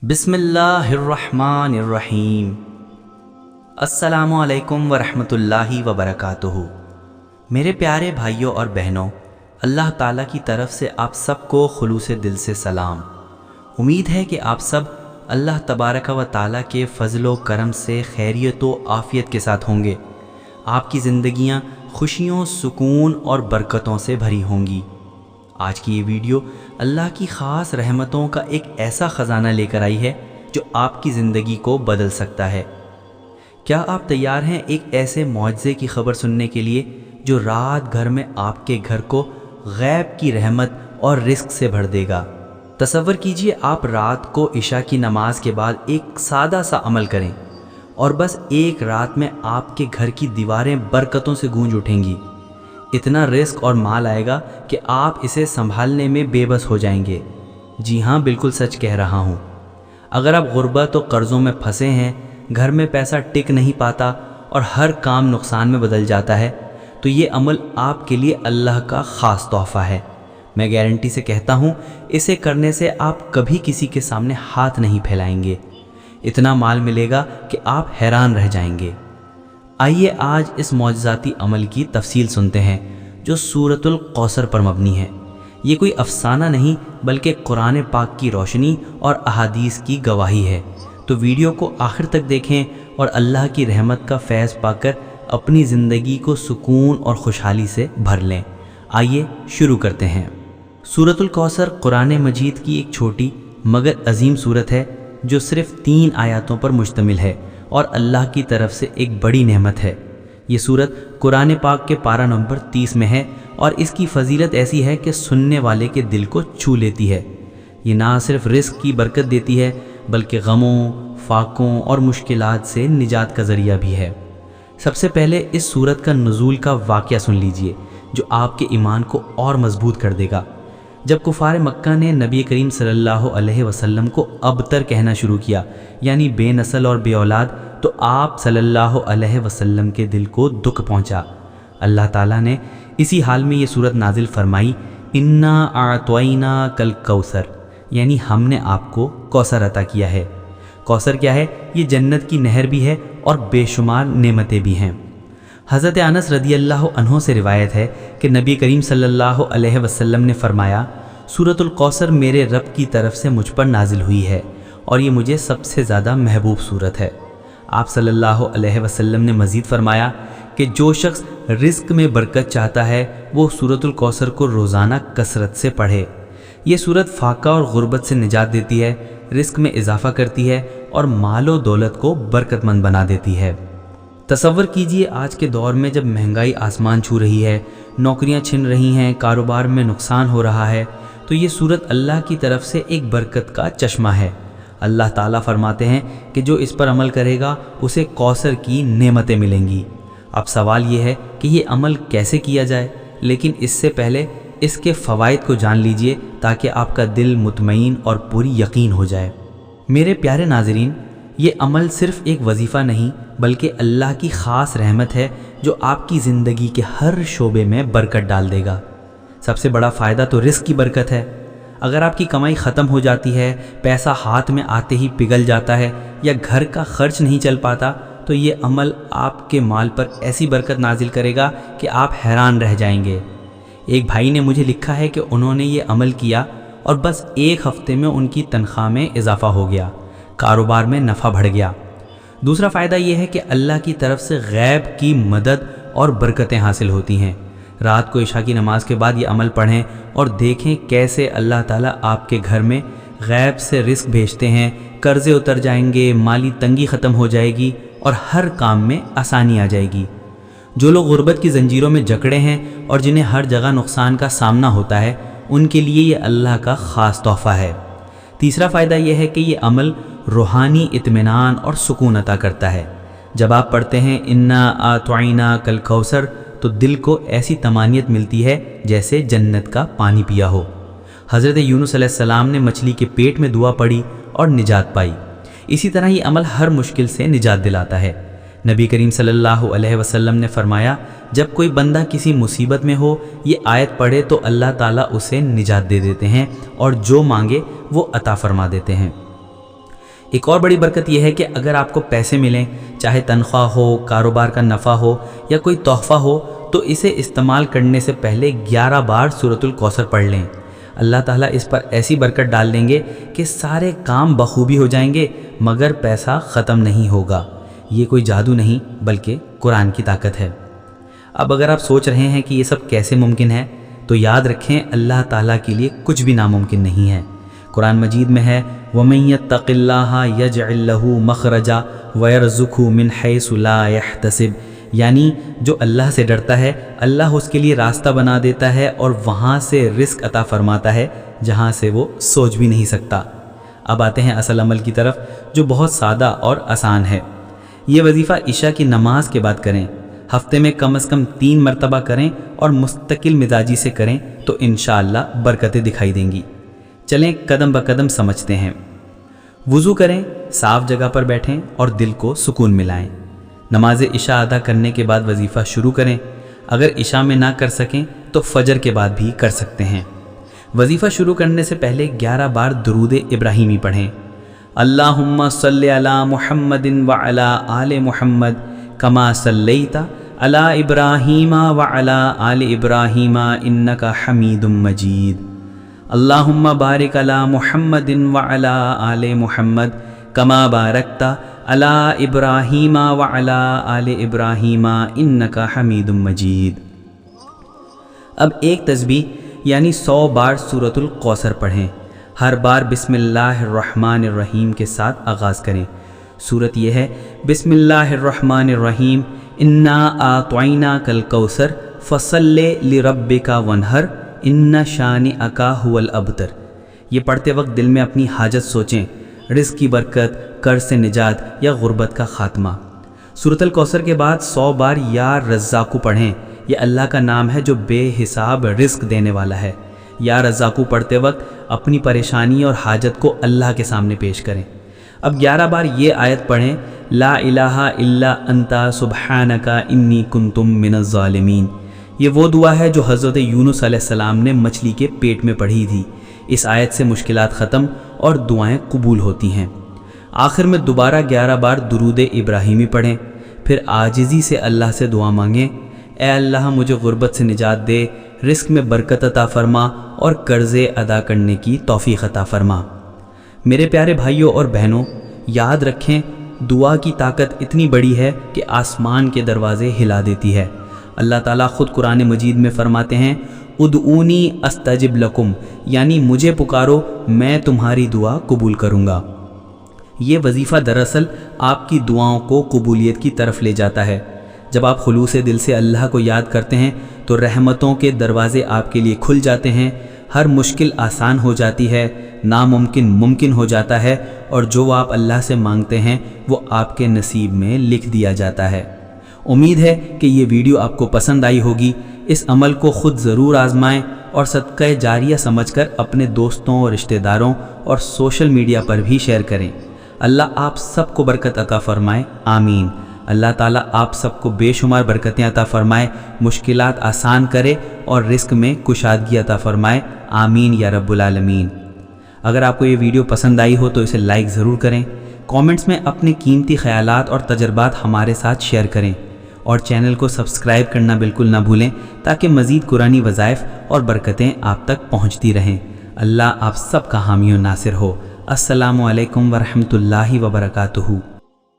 بسم اللہ الرحمن الرحیم۔ السلام علیکم ورحمۃ اللہ وبرکاتہ۔ میرے پیارے بھائیوں اور بہنوں، اللہ تعالیٰ کی طرف سے آپ سب کو خلوص دل سے سلام۔ امید ہے کہ آپ سب اللہ تبارک و تعالیٰ کے فضل و کرم سے خیریت و عافیت کے ساتھ ہوں گے۔ آپ کی زندگیاں خوشیوں، سکون اور برکتوں سے بھری ہوں گی۔ آج کی یہ ویڈیو اللہ کی خاص رحمتوں کا ایک ایسا خزانہ لے کر آئی ہے جو آپ کی زندگی کو بدل سکتا ہے۔ کیا آپ تیار ہیں ایک ایسے معجزے کی خبر سننے کے لیے جو رات بھر میں آپ کے گھر کو غیب کی رحمت اور رزق سے بھر دے گا؟ تصور کیجئے آپ رات کو عشاء کی نماز کے بعد ایک سادہ سا عمل کریں اور بس ایک رات میں آپ کے گھر کی دیواریں برکتوں سے گونج اٹھیں گی۔ اتنا رزق اور مال آئے گا کہ آپ اسے سنبھالنے میں بے بس ہو جائیں گے۔ جی ہاں، بالکل سچ کہہ رہا ہوں۔ اگر آپ غربت و قرضوں میں پھنسے ہیں، گھر میں پیسہ ٹک نہیں پاتا اور ہر کام نقصان میں بدل جاتا ہے، تو یہ عمل آپ کے لیے اللہ کا خاص تحفہ ہے۔ میں گارنٹی سے کہتا ہوں، اسے کرنے سے آپ کبھی کسی کے سامنے ہاتھ نہیں پھیلائیں گے۔ اتنا مال ملے گا کہ آپ حیران رہ جائیں گے۔ آئیے آج اس معجزاتی عمل کی تفصیل سنتے ہیں جو سورۃ الکوثر پر مبنی ہے۔ یہ کوئی افسانہ نہیں بلکہ قرآن پاک کی روشنی اور احادیث کی گواہی ہے۔ تو ویڈیو کو آخر تک دیکھیں اور اللہ کی رحمت کا فیض پا کر اپنی زندگی کو سکون اور خوشحالی سے بھر لیں۔ آئیے شروع کرتے ہیں۔ سورۃ الکوثر قرآن مجید کی ایک چھوٹی مگر عظیم سورت ہے جو صرف 3 آیاتوں پر مشتمل ہے اور اللہ کی طرف سے ایک بڑی نعمت ہے۔ یہ سورت قرآن پاک کے پارہ نمبر 30 میں ہے اور اس کی فضیلت ایسی ہے کہ سننے والے کے دل کو چھو لیتی ہے۔ یہ نہ صرف رزق کی برکت دیتی ہے بلکہ غموں، فاقوں اور مشکلات سے نجات کا ذریعہ بھی ہے۔ سب سے پہلے اس سورت کا نزول کا واقعہ سن لیجئے جو آپ کے ایمان کو اور مضبوط کر دے گا۔ جب کفار مکہ نے نبی کریم صلی اللہ علیہ وسلم کو ابتر کہنا شروع کیا، یعنی بے نسل اور بے اولاد، تو آپ صلی اللہ علیہ وسلم کے دل کو دکھ پہنچا۔ اللہ تعالیٰ نے اسی حال میں یہ سورت نازل فرمائی، انا اعطیناک الکوثر، یعنی ہم نے آپ کو کوثر عطا کیا ہے۔ کوثر کیا ہے؟ یہ جنت کی نہر بھی ہے اور بے شمار نعمتیں بھی ہیں۔ حضرت انس رضی اللہ عنہ سے روایت ہے کہ نبی کریم صلی اللہ علیہ وسلم نے فرمایا، سورۃ الکوثر میرے رب کی طرف سے مجھ پر نازل ہوئی ہے اور یہ مجھے سب سے زیادہ محبوب سورت ہے۔ آپ صلی اللہ علیہ وسلم نے مزید فرمایا کہ جو شخص رزق میں برکت چاہتا ہے وہ سورۃ الکوثر کو روزانہ کثرت سے پڑھے۔ یہ سورت فاقہ اور غربت سے نجات دیتی ہے، رزق میں اضافہ کرتی ہے اور مال و دولت کو برکت مند بنا دیتی ہے۔ تصور کیجئے آج کے دور میں جب مہنگائی آسمان چھو رہی ہے، نوکریاں چھن رہی ہیں، کاروبار میں نقصان ہو رہا ہے، تو یہ سورت اللہ کی طرف سے ایک برکت کا چشمہ ہے۔ اللہ تعالیٰ فرماتے ہیں کہ جو اس پر عمل کرے گا اسے کوثر کی نعمتیں ملیں گی۔ اب سوال یہ ہے کہ یہ عمل کیسے کیا جائے، لیکن اس سے پہلے اس کے فوائد کو جان لیجئے تاکہ آپ کا دل مطمئن اور پوری یقین ہو جائے۔ میرے پیارے ناظرین، یہ عمل صرف ایک وظیفہ نہیں بلکہ اللہ کی خاص رحمت ہے جو آپ کی زندگی کے ہر شعبے میں برکت ڈال دے گا۔ سب سے بڑا فائدہ تو رزق کی برکت ہے۔ اگر آپ کی کمائی ختم ہو جاتی ہے، پیسہ ہاتھ میں آتے ہی پگھل جاتا ہے یا گھر کا خرچ نہیں چل پاتا، تو یہ عمل آپ کے مال پر ایسی برکت نازل کرے گا کہ آپ حیران رہ جائیں گے۔ ایک بھائی نے مجھے لکھا ہے کہ انہوں نے یہ عمل کیا اور بس 1 ہفتے میں ان کی تنخواہ میں اضافہ ہو گیا، کاروبار میں نفع بڑھ گیا۔ دوسرا فائدہ یہ ہے کہ اللہ کی طرف سے غیب کی مدد اور برکتیں حاصل ہوتی ہیں۔ رات کو عشاء کی نماز کے بعد یہ عمل پڑھیں اور دیکھیں کیسے اللہ تعالیٰ آپ کے گھر میں غیب سے رزق بھیجتے ہیں، قرضے اتر جائیں گے، مالی تنگی ختم ہو جائے گی اور ہر کام میں آسانی آ جائے گی۔ جو لوگ غربت کی زنجیروں میں جکڑے ہیں اور جنہیں ہر جگہ نقصان کا سامنا ہوتا ہے، ان کے لیے یہ اللہ کا خاص تحفہ ہے۔ تیسرا فائدہ یہ ہے کہ یہ عمل روحانی اطمینان اور سکون عطا کرتا ہے۔ جب آپ پڑھتے ہیں انا اعطیناک الکوثر تو دل کو ایسی طمانینت ملتی ہے جیسے جنت کا پانی پیا ہو۔ حضرت یونس علیہ السلام نے مچھلی کے پیٹ میں دعا پڑھی اور نجات پائی۔ اسی طرح یہ عمل ہر مشکل سے نجات دلاتا ہے۔ نبی کریم صلی اللہ علیہ وسلم نے فرمایا، جب کوئی بندہ کسی مصیبت میں ہو یہ آیت پڑھے تو اللہ تعالیٰ اسے نجات دے دیتے ہیں اور جو مانگے وہ عطا فرما دیتے ہیں۔ ایک اور بڑی برکت یہ ہے کہ اگر آپ کو پیسے ملیں، چاہے تنخواہ ہو، کاروبار کا نفع ہو یا کوئی تحفہ ہو، تو اسے استعمال کرنے سے پہلے 11 بار سورۃ الکوثر پڑھ لیں۔ اللہ تعالیٰ اس پر ایسی برکت ڈال دیں گے کہ سارے کام بخوبی ہو جائیں گے، مگر پیسہ ختم نہیں ہوگا۔ یہ کوئی جادو نہیں بلکہ قرآن کی طاقت ہے۔ اب اگر آپ سوچ رہے ہیں کہ یہ سب کیسے ممکن ہے، تو یاد رکھیں اللہ تعالیٰ کے لیے کچھ بھی ناممکن نہیں ہے۔ قرآن مجید میں ہے وَمَن يَتَّقِ اللَّهَ يَجْعَل لَّهُ مَخْرَجًا وَيَرْزُقْهُ مِنْ حَيْثُ لَا يَحْتَسِبُ، یعنی جو اللہ سے ڈرتا ہے اللہ اس کے لیے راستہ بنا دیتا ہے اور وہاں سے رزق عطا فرماتا ہے جہاں سے وہ سوچ بھی نہیں سکتا۔ اب آتے ہیں اصل عمل کی طرف، جو بہت سادہ اور آسان ہے۔ یہ وظیفہ عشاء کی نماز کے بعد کریں، ہفتے میں کم از کم 3 مرتبہ کریں اور مستقل مزاجی سے کریں تو انشاءاللہ برکتیں دکھائی دیں گی۔ چلیں قدم بقدم سمجھتے ہیں۔ وضو کریں، صاف جگہ پر بیٹھیں اور دل کو سکون ملائیں۔ نماز عشاء ادا کرنے کے بعد وظیفہ شروع کریں۔ اگر عشاء میں نہ کر سکیں تو فجر کے بعد بھی کر سکتے ہیں۔ وظیفہ شروع کرنے سے پہلے 11 بار درود ابراہیمی پڑھیں۔ اللہم صلی علی محمد وعلی آل محمد کما صلیت علی ابراہیم وعلی آل ابراہیم انک حمید مجید۔ اللہم بارک علی محمد وعلی آل محمد کما بارکت علی ابراہیم وعلی آل ابراہیم انک حمید مجید۔ اب ایک تسبیح یعنی 100 بار سورۃ الکوثر پڑھیں۔ ہر بار بسم اللہ الرحمن الرحیم کے ساتھ آغاز کریں۔ سورت یہ ہے بسم اللہ الرحمن الرحیم انا اعطیناک الکوثر فصلی لربک وانحر ان شانئک ھو الابتر۔ یہ پڑھتے وقت دل میں اپنی حاجت سوچیں، رزق کی برکت، قرض سے نجات یا غربت کا خاتمہ۔ سورۃ الکوثر کے بعد 100 بار یا رزاقو پڑھیں۔ یہ اللہ کا نام ہے جو بے حساب رزق دینے والا ہے۔ یا رزاقو پڑھتے وقت اپنی پریشانی اور حاجت کو اللہ کے سامنے پیش کریں۔ اب 11 بار یہ آیت پڑھیں لا الہ الا انت سبحانک انی کنت من الظالمین۔ یہ وہ دعا ہے جو حضرت یونس علیہ السلام نے مچھلی کے پیٹ میں پڑھی تھی۔ اس آیت سے مشکلات ختم اور دعائیں قبول ہوتی ہیں۔ آخر میں دوبارہ 11 بار درود ابراہیمی پڑھیں، پھر عاجزی سے اللہ سے دعا مانگیں، اے اللہ مجھے غربت سے نجات دے، رزق میں برکت عطا فرما اور قرضے ادا کرنے کی توفیق عطا فرما۔ میرے پیارے بھائیوں اور بہنوں، یاد رکھیں دعا کی طاقت اتنی بڑی ہے کہ آسمان کے دروازے ہلا دیتی ہے۔ اللہ تعالیٰ خود قرآن مجید میں فرماتے ہیں ادعونی استجب لکم، یعنی مجھے پکارو میں تمہاری دعا قبول کروں گا۔ یہ وظیفہ دراصل آپ کی دعاؤں کو قبولیت کی طرف لے جاتا ہے۔ جب آپ خلوص دل سے اللہ کو یاد کرتے ہیں تو رحمتوں کے دروازے آپ کے لیے کھل جاتے ہیں، ہر مشکل آسان ہو جاتی ہے، ناممکن ممکن ہو جاتا ہے، اور جو آپ اللہ سے مانگتے ہیں وہ آپ کے نصیب میں لکھ دیا جاتا ہے۔ امید ہے کہ یہ ویڈیو آپ کو پسند آئی ہوگی۔ اس عمل کو خود ضرور آزمائیں اور صدقہ جاریہ سمجھ کر اپنے دوستوں اور رشتہ داروں اور سوشل میڈیا پر بھی شیئر کریں۔ اللہ آپ سب کو برکت عطا فرمائے، آمین۔ اللہ تعالیٰ آپ سب کو بے شمار برکتیں عطا فرمائے، مشکلات آسان کرے اور رزق میں کشادگی عطا فرمائے، آمین یا رب العالمین۔ اگر آپ کو یہ ویڈیو پسند آئی ہو تو اسے لائک ضرور کریں، کامنٹس میں اپنے قیمتی خیالات اور تجربات ہمارے ساتھ شیئر کریں، اور چینل کو سبسکرائب کرنا بالکل نہ بھولیں تاکہ مزید قرآنی وظائف اور برکتیں آپ تک پہنچتی رہیں۔ اللہ آپ سب کا حامی و ناصر ہو۔ السلام علیکم ورحمۃ اللہ وبرکاتہ۔